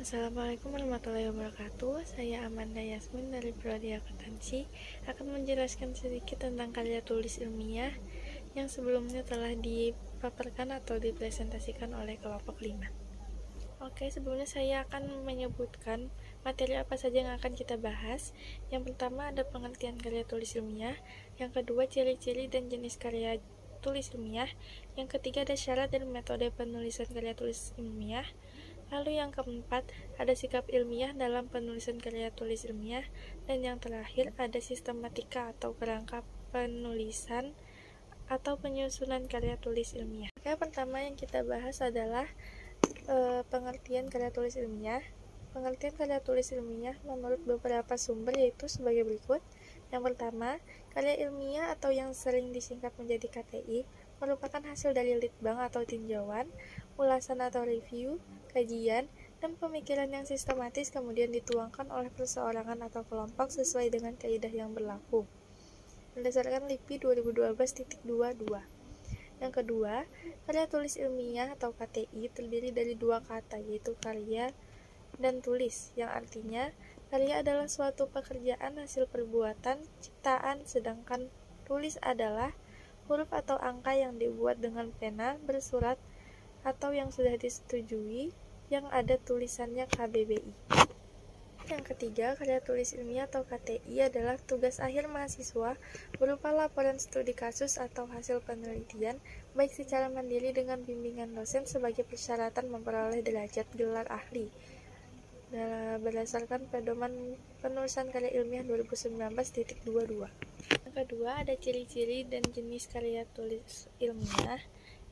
Assalamualaikum warahmatullahi wabarakatuh. Saya Amanda Yasmin dari Prodi Akuntansi akan menjelaskan sedikit tentang karya tulis ilmiah yang sebelumnya telah dipaparkan atau dipresentasikan oleh kelompok 5. Oke, sebelumnya saya akan menyebutkan materi apa saja yang akan kita bahas. Yang pertama ada pengertian karya tulis ilmiah, yang kedua ciri-ciri dan jenis karya tulis ilmiah, yang ketiga ada syarat dan metode penulisan karya tulis ilmiah. Lalu yang keempat, ada sikap ilmiah dalam penulisan karya tulis ilmiah, dan yang terakhir ada sistematika atau kerangka penulisan atau penyusunan karya tulis ilmiah. Oke, pertama yang kita bahas adalah pengertian karya tulis ilmiah. Pengertian karya tulis ilmiah menurut beberapa sumber yaitu sebagai berikut. Yang pertama, karya ilmiah atau yang sering disingkat menjadi KTI merupakan hasil dari litbang atau tinjauan, ulasan atau review, kajian, dan pemikiran yang sistematis kemudian dituangkan oleh perseorangan atau kelompok sesuai dengan kaidah yang berlaku. Berdasarkan LIPI 2012.22. Yang kedua, karya tulis ilmiah atau KTI terdiri dari dua kata, yaitu karya dan tulis, yang artinya karya adalah suatu pekerjaan hasil perbuatan, ciptaan, sedangkan tulis adalah huruf atau angka yang dibuat dengan pena, bersurat, atau yang sudah disetujui, yang ada tulisannya KBBI. Yang ketiga, karya tulis ilmiah atau KTI adalah tugas akhir mahasiswa berupa laporan studi kasus atau hasil penelitian, baik secara mandiri dengan bimbingan dosen sebagai persyaratan memperoleh derajat gelar ahli. Berdasarkan Pedoman Penulisan Karya Ilmiah 2019.22. Yang kedua, ada ciri-ciri dan jenis karya tulis ilmiah.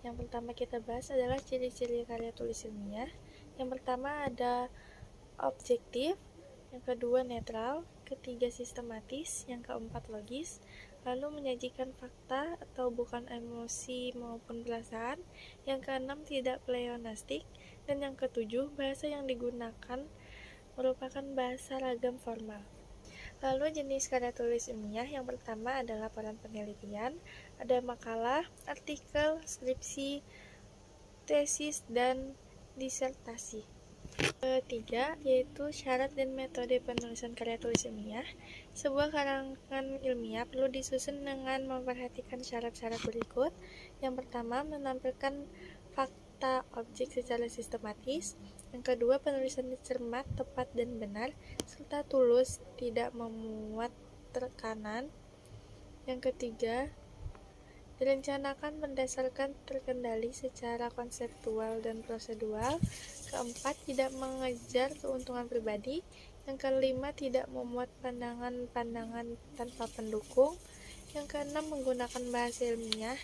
Yang pertama kita bahas adalah ciri-ciri karya tulis ilmiah. Yang pertama ada objektif, yang kedua netral, ketiga sistematis, yang keempat logis, lalu menyajikan fakta atau bukan emosi maupun perasaan, yang keenam tidak pleonastik, dan yang ketujuh bahasa yang digunakan merupakan bahasa ragam formal. Lalu jenis karya tulis ilmiah yang pertama adalah laporan penelitian, ada makalah, artikel, skripsi, tesis, dan disertasi. Ketiga yaitu syarat dan metode penulisan karya tulis ilmiah. Sebuah karangan ilmiah perlu disusun dengan memperhatikan syarat-syarat berikut. Yang pertama, menampilkan fakta objek secara sistematis. Yang kedua, penulisannya cermat, tepat, dan benar, serta tulus, tidak memuat tekanan. Yang ketiga, direncanakan berdasarkan terkendali secara konseptual dan prosedural. Keempat, tidak mengejar keuntungan pribadi. Yang kelima, tidak memuat pandangan-pandangan tanpa pendukung. Yang keenam, menggunakan bahasa ilmiah.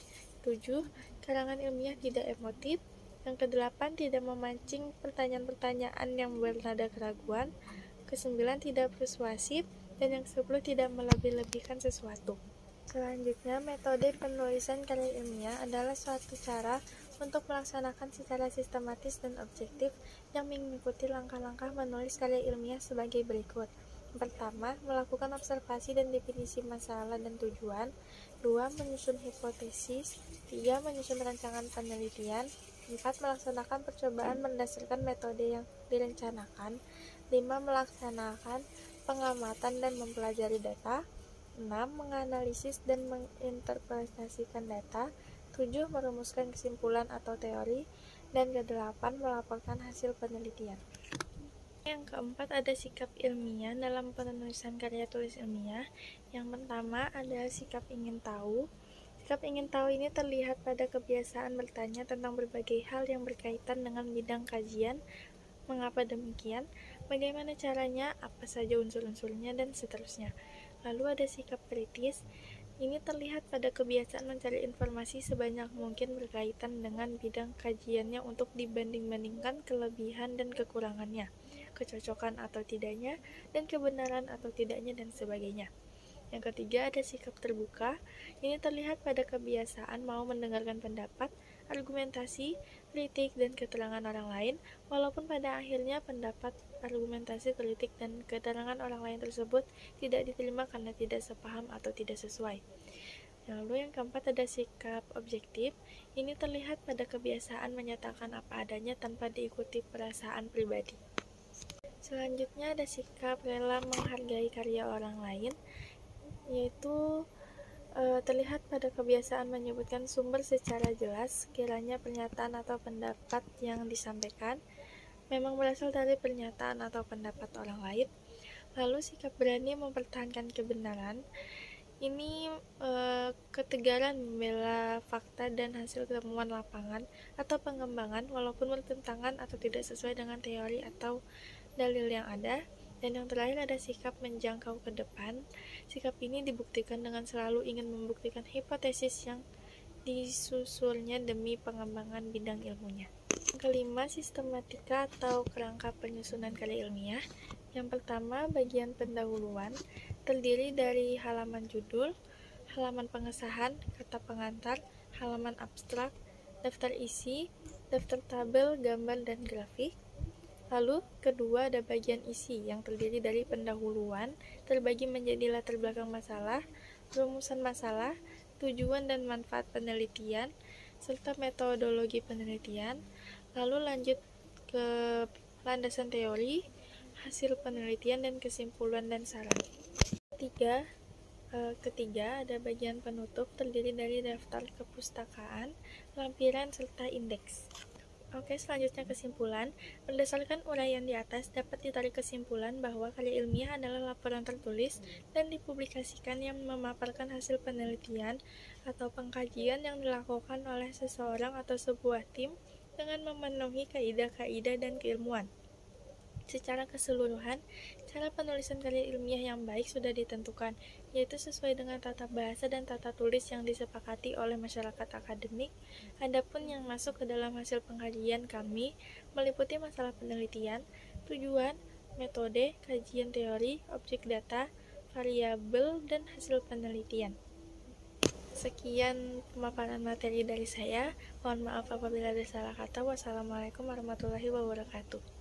7. Karangan ilmiah tidak emotif. Yang kedelapan, tidak memancing pertanyaan-pertanyaan yang bernada keraguan. Kesembilan, tidak persuasif. Dan yang 10, tidak melebih-lebihkan sesuatu. Selanjutnya, metode penulisan karya ilmiah adalah suatu cara untuk melaksanakan secara sistematis dan objektif yang mengikuti langkah-langkah menulis karya ilmiah sebagai berikut. Pertama, melakukan observasi dan definisi masalah dan tujuan. 2. Menyusun hipotesis. 3. Menyusun rancangan penelitian. 4. Melaksanakan percobaan berdasarkan metode yang direncanakan. 5. Melaksanakan pengamatan dan mempelajari data. 6. Menganalisis dan menginterpretasikan data. 7. Merumuskan kesimpulan atau teori. Dan ke-8, melaporkan hasil penelitian. Yang keempat, ada sikap ilmiah dalam penulisan karya tulis ilmiah. Yang pertama ada sikap ingin tahu. Sikap ingin tahu ini terlihat pada kebiasaan bertanya tentang berbagai hal yang berkaitan dengan bidang kajian, mengapa demikian, bagaimana caranya, apa saja unsur-unsurnya, dan seterusnya. Lalu ada sikap kritis. Ini terlihat pada kebiasaan mencari informasi sebanyak mungkin berkaitan dengan bidang kajiannya untuk dibanding-bandingkan kelebihan dan kekurangannya, kecocokan atau tidaknya, dan kebenaran atau tidaknya, dan sebagainya. Yang ketiga ada sikap terbuka. Ini terlihat pada kebiasaan mau mendengarkan pendapat, argumentasi, kritik, dan keterangan orang lain, walaupun pada akhirnya pendapat, argumentasi, kritik, dan keterangan orang lain tersebut tidak diterima karena tidak sepaham atau tidak sesuai. Lalu yang keempat ada sikap objektif. Ini terlihat pada kebiasaan menyatakan apa adanya tanpa diikuti perasaan pribadi. Selanjutnya ada sikap rela menghargai karya orang lain, yaitu terlihat pada kebiasaan menyebutkan sumber secara jelas sekiranya pernyataan atau pendapat yang disampaikan memang berasal dari pernyataan atau pendapat orang lain. Lalu sikap berani mempertahankan kebenaran, ini ketegaran membela fakta dan hasil temuan lapangan atau pengembangan walaupun bertentangan atau tidak sesuai dengan teori atau dalil yang ada. Dan yang terakhir ada sikap menjangkau ke depan. Sikap ini dibuktikan dengan selalu ingin membuktikan hipotesis yang disusulnya demi pengembangan bidang ilmunya. Yang kelima, sistematika atau kerangka penyusunan karya ilmiah. Yang pertama, bagian pendahuluan terdiri dari halaman judul, halaman pengesahan, kata pengantar, halaman abstrak, daftar isi, daftar tabel, gambar, dan grafik. Lalu, kedua ada bagian isi yang terdiri dari pendahuluan, terbagi menjadi latar belakang masalah, rumusan masalah, tujuan dan manfaat penelitian, serta metodologi penelitian. Lalu lanjut ke landasan teori, hasil penelitian, dan kesimpulan dan saran. Ketiga, ada bagian penutup terdiri dari daftar kepustakaan, lampiran, serta indeks. Oke, selanjutnya kesimpulan. Berdasarkan uraian di atas, dapat ditarik kesimpulan bahwa karya ilmiah adalah laporan tertulis dan dipublikasikan yang memaparkan hasil penelitian atau pengkajian yang dilakukan oleh seseorang atau sebuah tim dengan memenuhi kaidah-kaidah dan keilmuan. Secara keseluruhan, cara penulisan karya ilmiah yang baik sudah ditentukan, yaitu sesuai dengan tata bahasa dan tata tulis yang disepakati oleh masyarakat akademik. Adapun yang masuk ke dalam hasil pengkajian kami meliputi masalah penelitian, tujuan, metode, kajian teori, objek data, variabel, dan hasil penelitian. Sekian pemaparan materi dari saya. Mohon maaf apabila ada salah kata. Wassalamualaikum warahmatullahi wabarakatuh.